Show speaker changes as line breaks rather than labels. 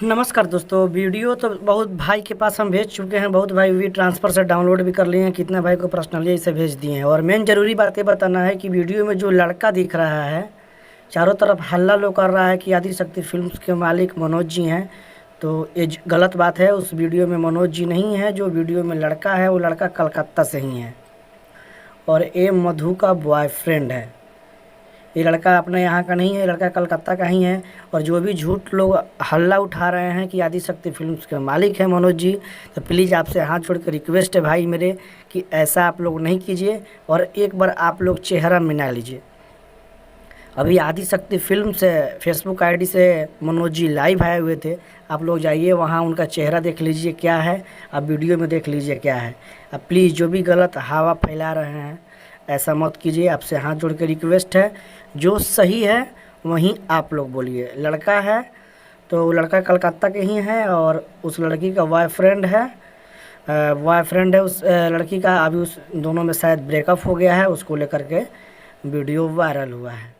नमस्कार दोस्तों। वीडियो तो बहुत भाई के पास हम भेज चुके हैं, बहुत भाई वी ट्रांसफ़र से डाउनलोड भी कर लिए हैं, कितने भाई को पर्सनली इसे भेज दिए हैं। और मेन ज़रूरी बात ये बताना है कि वीडियो में जो लड़का दिख रहा है, चारों तरफ हल्ला लो कर रहा है कि आदिशक्ति फिल्म्स के मालिक मनोज जी हैं। तो ये गलत बात है। उस वीडियो में मनोज जी नहीं है। जो वीडियो में लड़का है वो लड़का कलकत्ता से ही है और ये मधु का बॉयफ्रेंड है। ये लड़का अपने यहाँ का नहीं है, लड़का कलकत्ता का ही है। और जो भी झूठ लोग हल्ला उठा रहे हैं कि आदिशक्ति फिल्म्स के मालिक हैं मनोज जी, तो प्लीज़ आपसे हाथ जोड़ कर रिक्वेस्ट है भाई मेरे कि ऐसा आप लोग नहीं कीजिए और एक बार आप लोग चेहरा मिला लीजिए। अभी आदिशक्ति फिल्म से फेसबुक आईडी से मनोज जी लाइव आए हुए थे। आप लोग जाइए वहाँ, उनका चेहरा देख लीजिए क्या है, आप वीडियो में देख लीजिए क्या है। अब प्लीज़ जो भी गलत हवा फैला रहे हैं ऐसा मत कीजिए, आपसे हाथ जोड़ के रिक्वेस्ट है। जो सही है वहीं आप लोग बोलिए। लड़का है तो लड़का कलकत्ता के ही है और उस लड़की का बॉयफ्रेंड है उस लड़की का। अभी उस दोनों में शायद ब्रेकअप हो गया है, उसको लेकर के वीडियो वायरल हुआ है।